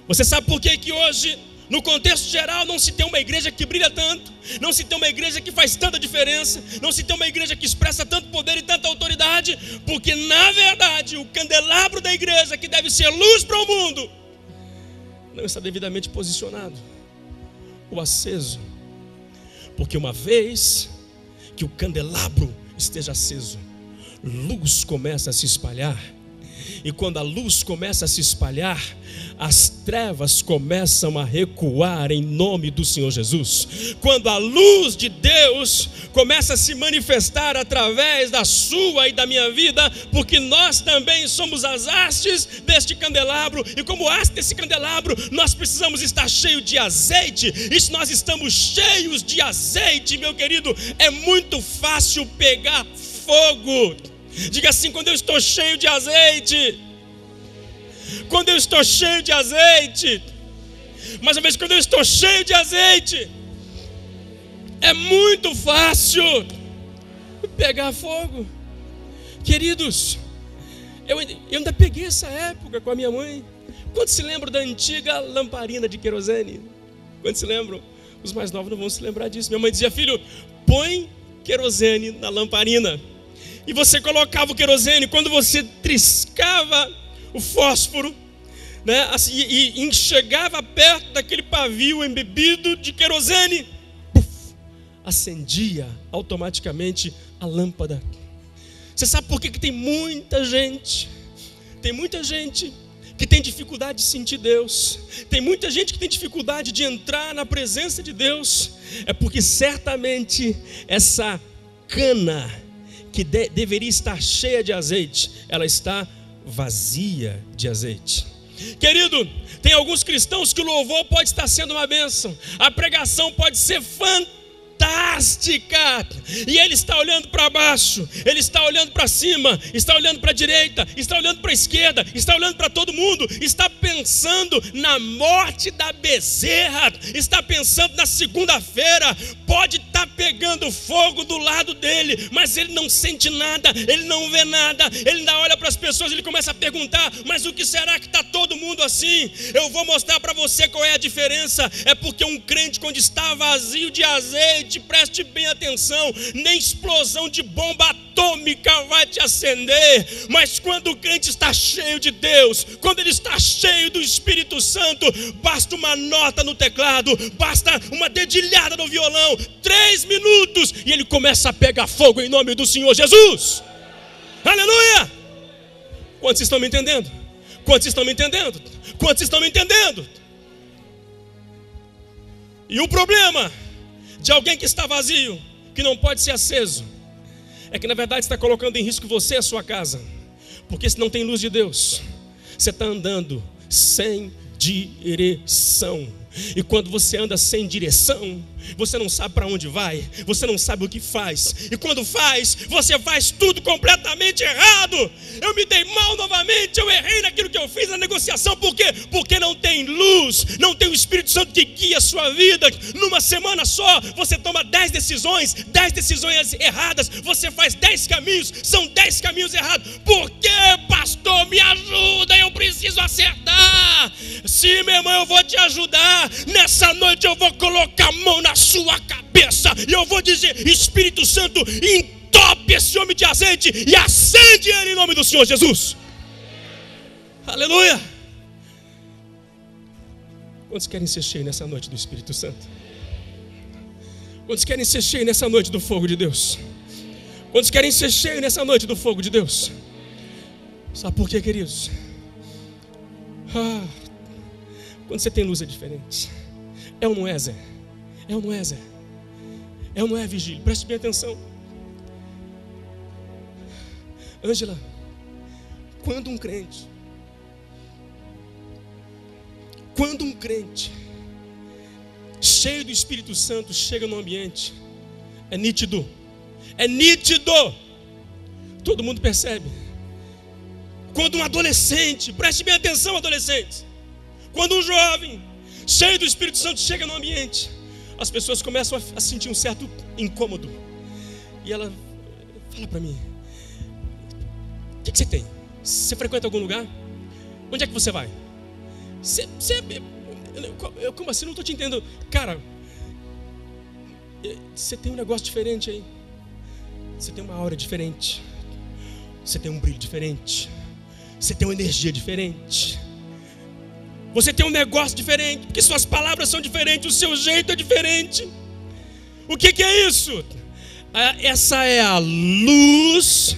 Você sabe por que hoje, no contexto geral, não se tem uma igreja que brilha tanto, não se tem uma igreja que faz tanta diferença, não se tem uma igreja que expressa tanto poder e tanta autoridade? Porque na verdade o candelabro da igreja, que deve ser luz para o mundo, não está devidamente posicionado ou aceso. Porque uma vez que o candelabro esteja aceso, luz começa a se espalhar. E quando a luz começa a se espalhar, as trevas começam a recuar em nome do Senhor Jesus. Quando a luz de Deus começa a se manifestar através da sua e da minha vida, porque nós também somos as hastes deste candelabro, e como haste desse candelabro, nós precisamos estar cheios de azeite. E se nós estamos cheios de azeite, meu querido, é muito fácil pegar fogo. Diga assim: quando eu estou cheio de azeite. Quando eu estou cheio de azeite. Mais uma vez, quando eu estou cheio de azeite, é muito fácil pegar fogo. Queridos, eu ainda peguei essa época com a minha mãe. Quantos se lembram da antiga lamparina de querosene? Quantos se lembram? Os mais novos não vão se lembrar disso. Minha mãe dizia: filho, põe querosene na lamparina. E você colocava o querosene. Quando você triscava o fósforo, né? Assim, e chegava perto daquele pavio embebido de querosene, puf, acendia automaticamente a lâmpada. Você sabe por que tem muita gente que tem dificuldade de sentir Deus, tem muita gente que tem dificuldade de entrar na presença de Deus? É porque certamente essa cana que deveria estar cheia de azeite, ela está vazia de azeite. Querido, tem alguns cristãos que o louvor pode estar sendo uma bênção, a pregação pode ser fantástica, e ele está olhando para baixo, ele está olhando para cima, está olhando para a direita, está olhando para a esquerda, está olhando para todo mundo, está pensando na morte da bezerra, está pensando na segunda-feira, pode estar pegando fogo do lado dele, mas ele não sente nada, ele não vê nada, ele ainda olha para as pessoas, ele começa a perguntar, mas o que será que está todo mundo assim? Eu vou mostrar para você qual é a diferença. É porque um crente, quando está vazio de azeite, preste bem atenção, nem explosão de bomba atômica vai te acender, mas quando o crente está cheio de Deus, quando ele está cheio do Espírito Santo, basta uma nota no teclado, basta uma dedilhada no violão, 3 minutos, e ele começa a pegar fogo em nome do Senhor Jesus. Aleluia! Quantos estão me entendendo? Quantos estão me entendendo? Quantos estão me entendendo? E o problema de alguém que está vazio, que não pode ser aceso, é que na verdade está colocando em risco você e a sua casa. Porque se não tem luz de Deus, você está andando sem direção. E quando você anda sem direção, você não sabe para onde vai, você não sabe o que faz. E quando faz, você faz tudo completamente errado. Eu me dei mal novamente, eu errei naquilo que eu fiz na negociação. Por quê? Porque não tem luz, não tem o Espírito Santo que guia a sua vida. Numa semana só, você toma 10 decisões erradas. Você faz 10 caminhos, são 10 caminhos errados. Por quê, pastor? Me ajuda, eu preciso acertar. Sim, meu irmão, eu vou te ajudar. Nessa noite eu vou colocar a mão na sua cabeça e eu vou dizer: Espírito Santo, entope esse homem de azeite e acende ele em nome do Senhor Jesus. Aleluia. Quantos querem ser cheios nessa noite do Espírito Santo? Quantos querem ser cheios nessa noite do fogo de Deus? Quantos querem ser cheios nessa noite do fogo de Deus? Sabe por quê, queridos? Quando você tem luz é diferente. É ou não é, Zé? É ou não é, Zé? É ou não é, Vigílio? Preste bem atenção. Ângela, quando um crente cheio do Espírito Santo chega no ambiente, é nítido, todo mundo percebe. Quando um adolescente, preste bem atenção, adolescentes, quando um jovem cheio do Espírito Santo chega no ambiente, as pessoas começam a sentir um certo incômodo. E ela fala para mim: o que você tem? Você frequenta algum lugar? Onde é que você vai? Como assim? Não estou te entendendo. Cara, você tem um negócio diferente aí. Você tem uma aura diferente. Você tem um brilho diferente. Você tem uma energia diferente. Você tem um negócio diferente, porque suas palavras são diferentes, o seu jeito é diferente. O que é isso? Essa é a luz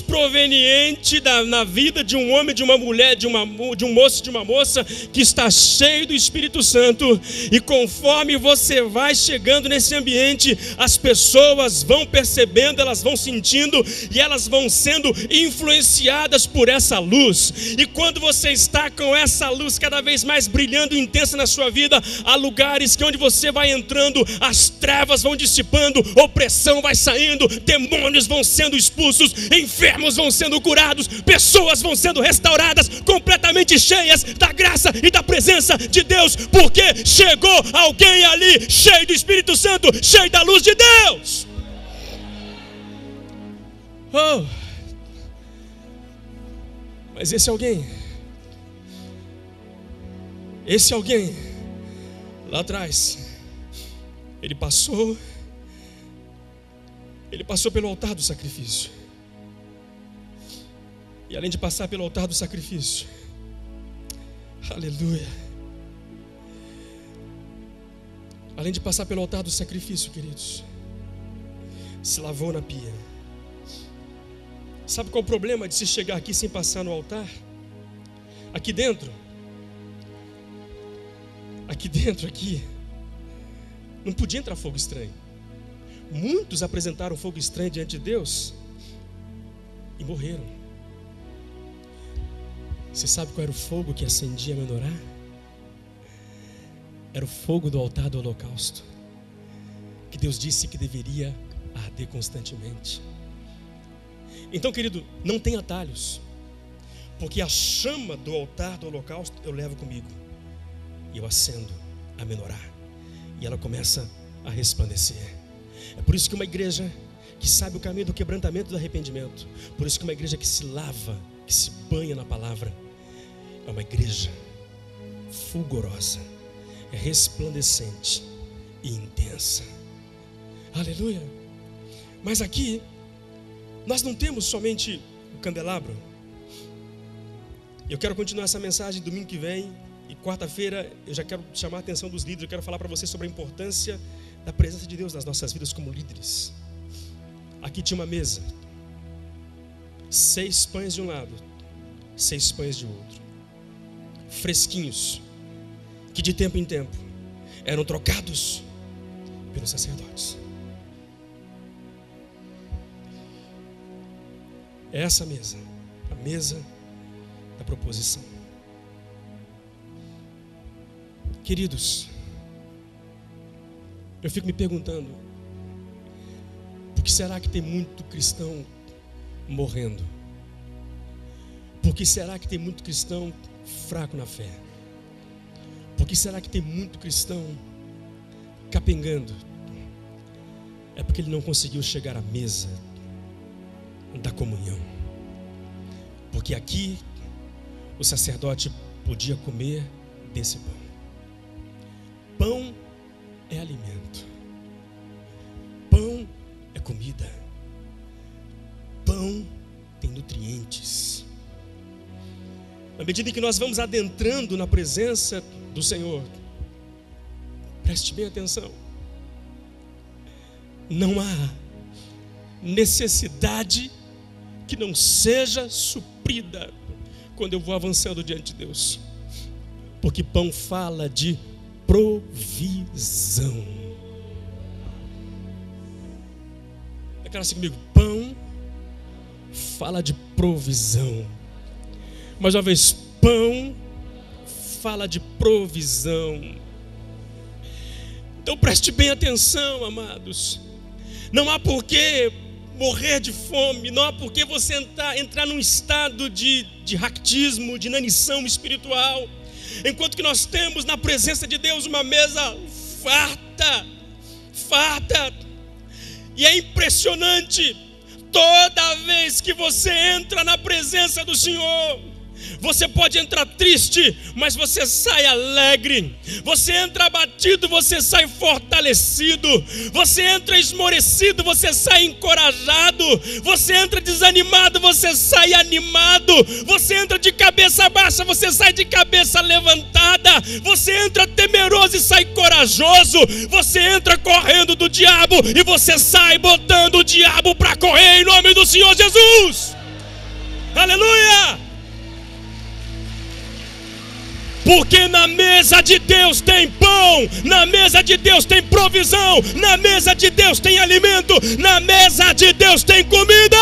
proveniente na vida de um homem, de uma mulher, de um moço, de uma moça que está cheio do Espírito Santo. E conforme você vai chegando nesse ambiente, as pessoas vão percebendo, elas vão sentindo e elas vão sendo influenciadas por essa luz. E quando você está com essa luz cada vez mais brilhando e intensa na sua vida, há lugares que onde você vai entrando, as trevas vão dissipando, opressão vai saindo, demônios vão sendo expulsos, enfermos vão sendo curados, pessoas vão sendo restauradas, completamente cheias da graça e da presença de Deus, porque chegou alguém ali cheio do Espírito Santo, cheio da luz de Deus. Mas esse alguém lá atrás, ele passou pelo altar do sacrifício. E além de passar pelo altar do sacrifício, Aleluia. Além de passar pelo altar do sacrifício, queridos, se lavou na pia. Sabe qual é o problema de se chegar aqui sem passar no altar? Aqui dentro, não podia entrar fogo estranho. Muitos apresentaram fogo estranho diante de Deus e morreram. Você sabe qual era o fogo que acendia a menorá? Era o fogo do altar do holocausto, que Deus disse que deveria arder constantemente. Então, querido, não tem atalhos, porque a chama do altar do holocausto eu levo comigo e eu acendo a menorá e ela começa a resplandecer. É por isso que uma igreja que sabe o caminho do quebrantamento e do arrependimento, por isso que uma igreja que se lava, que se banha na palavra, é uma igreja fulgurosa, é resplandecente e intensa. Aleluia. Mas aqui nós não temos somente o candelabro. Eu quero continuar essa mensagem domingo que vem, e quarta-feira eu já quero chamar a atenção dos líderes. Eu quero falar para vocês sobre a importância da presença de Deus nas nossas vidas como líderes. Aqui tinha uma mesa, 6 pães de um lado, 6 pães de outro, fresquinhos, que de tempo em tempo eram trocados pelos sacerdotes. É essa mesa, a mesa da proposição. Queridos, eu fico me perguntando, por que será que tem muito cristão morrendo? Por que será que tem muito cristão fraco na fé? Por que será que tem muito cristão capengando? É porque ele não conseguiu chegar à mesa da comunhão. Porque aqui o sacerdote podia comer desse pão. Pão é alimento. Pão é comida. Pão tem nutrientes. Na medida em que nós vamos adentrando na presença do Senhor, preste bem atenção, não há necessidade que não seja suprida quando eu vou avançando diante de Deus, porque pão fala de provisão. Declara assim comigo: pão fala de provisão. Mais uma vez, pão fala de provisão. Então preste bem atenção, amados. Não há por que morrer de fome, não há por que você entrar num estado de raquitismo, de inanição espiritual, enquanto que nós temos na presença de Deus uma mesa farta. E é impressionante, toda vez que você entra na presença do Senhor, você pode entrar triste, mas você sai alegre. Você entra abatido, você sai fortalecido. Você entra esmorecido, você sai encorajado. Você entra desanimado, você sai animado. Você entra de cabeça baixa, você sai de cabeça levantada. Você entra temeroso e sai corajoso. Você entra correndo do diabo e você sai botando o diabo para correr em nome do Senhor Jesus. Aleluia! Porque na mesa de Deus tem pão, na mesa de Deus tem provisão, na mesa de Deus tem alimento, na mesa de Deus tem comida.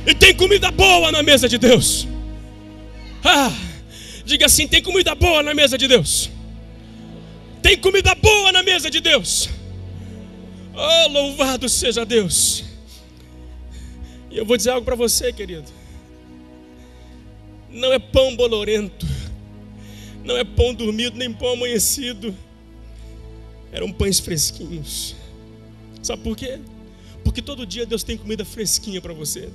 E tem comida boa na mesa de Deus. Diga assim: tem comida boa na mesa de Deus. Tem comida boa na mesa de Deus. Oh, louvado seja Deus. E eu vou dizer algo para você, querido. Não é pão bolorento, não é pão dormido, nem pão amanhecido. Eram pães fresquinhos. Sabe por quê? Porque todo dia Deus tem comida fresquinha para você.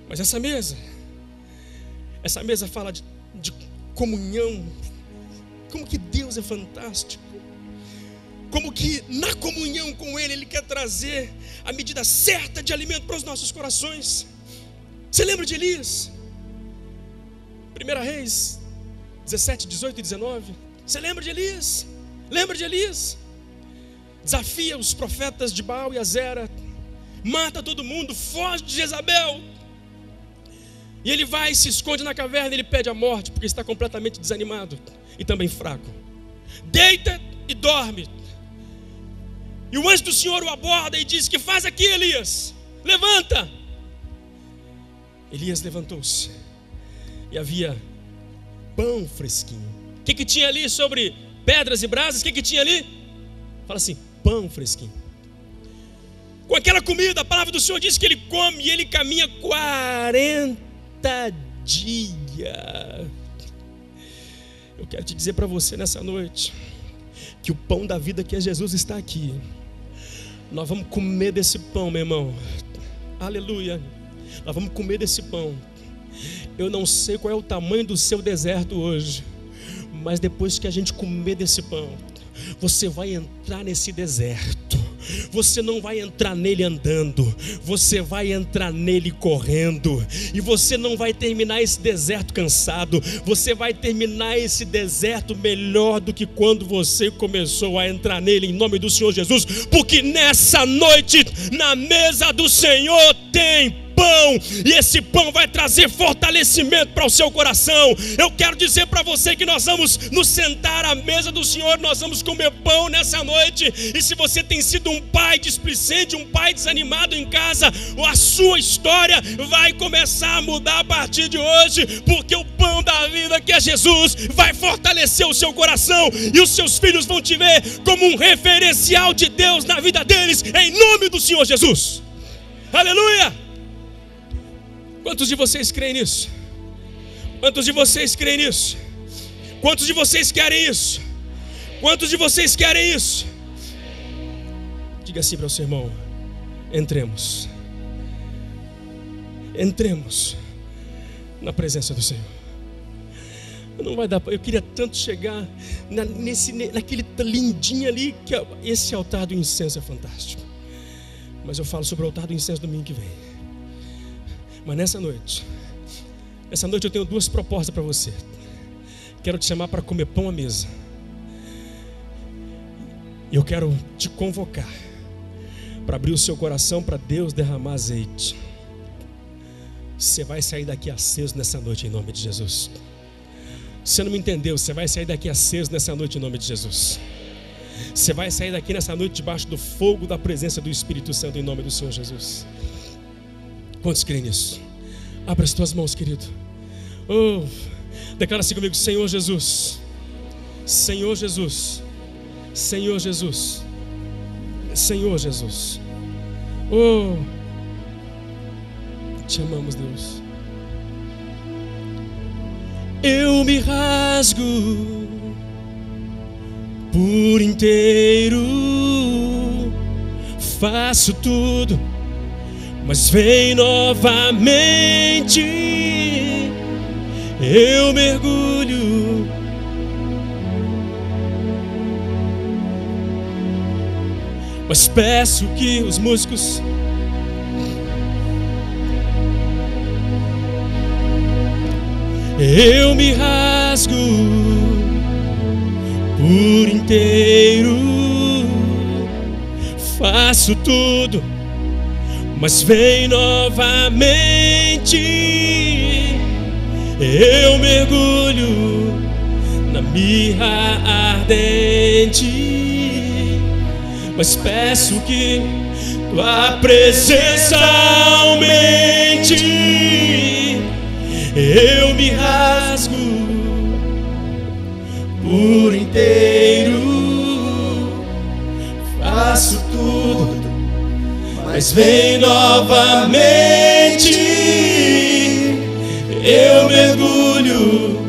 Mas essa mesa fala de comunhão. Como que Deus é fantástico. Como que na comunhão com Ele, Ele quer trazer a medida certa de alimento para os nossos corações. Você lembra de Elias? 1 Reis 17, 18 e 19. Você lembra de Elias? Lembra de Elias? Desafia os profetas de Baal e Azera, mata todo mundo, foge de Jezabel. E ele vai e se esconde na caverna e ele pede a morte, porque está completamente desanimado e também fraco. Deita e dorme. E o anjo do Senhor o aborda e diz: que faz aqui, Elias? Levanta. Elias levantou-se e havia pão fresquinho. O que tinha ali sobre pedras e brasas? O que tinha ali? Fala assim: pão fresquinho. Com aquela comida, a palavra do Senhor diz que ele come e ele caminha 40 dias. Eu quero te dizer para você nessa noite que o pão da vida, que é Jesus, está aqui. Nós vamos comer desse pão, meu irmão. Aleluia. Nós vamos comer desse pão. Eu não sei qual é o tamanho do seu deserto hoje, mas depois que a gente comer desse pão, você vai entrar nesse deserto. Você não vai entrar nele andando, você vai entrar nele correndo. E você não vai terminar esse deserto cansado, você vai terminar esse deserto melhor do que quando você começou a entrar nele, em nome do Senhor Jesus. Porque nessa noite, na mesa do Senhor tem pão, e esse pão vai trazer fortalecimento para o seu coração. Eu quero dizer para você que nós vamos nos sentar à mesa do Senhor, nós vamos comer pão nessa noite. E se você tem sido um pai displicente, um pai desanimado em casa, a sua história vai começar a mudar a partir de hoje, porque o pão da vida, que é Jesus, vai fortalecer o seu coração, e os seus filhos vão te ver como um referencial de Deus na vida deles, em nome do Senhor Jesus. Aleluia! Quantos de vocês creem nisso? Quantos de vocês creem nisso? Quantos de vocês querem isso? Quantos de vocês querem isso? Diga assim para o seu irmão: entremos. Entremos na presença do Senhor. Não vai dar, eu queria tanto chegar naquele lindinho ali, que esse altar do incenso é fantástico. Mas eu falo sobre o altar do incenso domingo que vem. Mas nessa noite eu tenho duas propostas para você. Quero te chamar para comer pão à mesa. Eu quero te convocar para abrir o seu coração para Deus derramar azeite. Você vai sair daqui aceso nessa noite, em nome de Jesus. Você não me entendeu? Você vai sair daqui aceso nessa noite, em nome de Jesus. Você vai sair daqui nessa noite debaixo do fogo da presença do Espírito Santo, em nome do Senhor Jesus. Quantos creem nisso? Abra as tuas mãos, querido. Oh, declara assim comigo: Senhor Jesus, Senhor Jesus, Senhor Jesus, Senhor Jesus. Oh, te amamos, Deus. Eu me rasgo por inteiro, faço tudo, mas vem novamente. Eu mergulho, mas peço que os músicos eu me rasgo por inteiro, faço tudo, mas vem novamente. Eu mergulho na mirra ardente, mas peço que tua presença aumente. Eu me rasgo por inteiro, faço tudo, mas vem novamente. Eu mergulho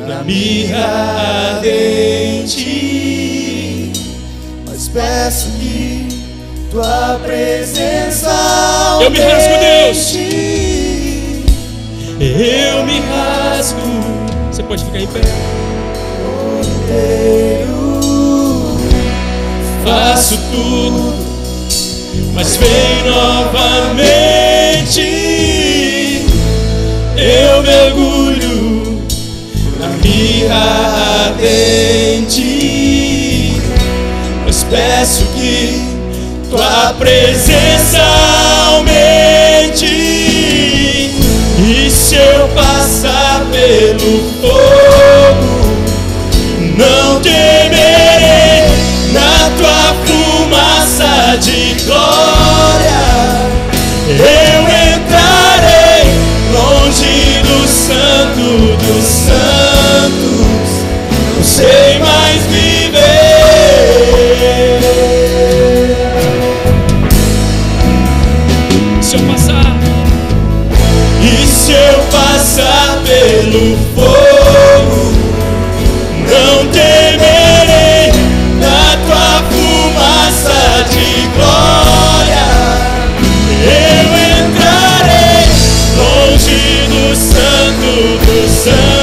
na mirra ardente, mas peço que tua presença aumente. Eu me rasgo, Deus. Eu me rasgo. Você pode ficar em pé. Por inteiro, faço tudo, mas vem novamente. Eu mergulho tua presença aumente. E se eu passar pelo fogo, não temerei. Na tua fumaça de glória eu entrarei, longe do santo dos santos, não sei mais viver. Se eu passar, e se eu passar pelo fogo, não temerei. Na tua fumaça de glória eu entrarei, longe do santo dos santos.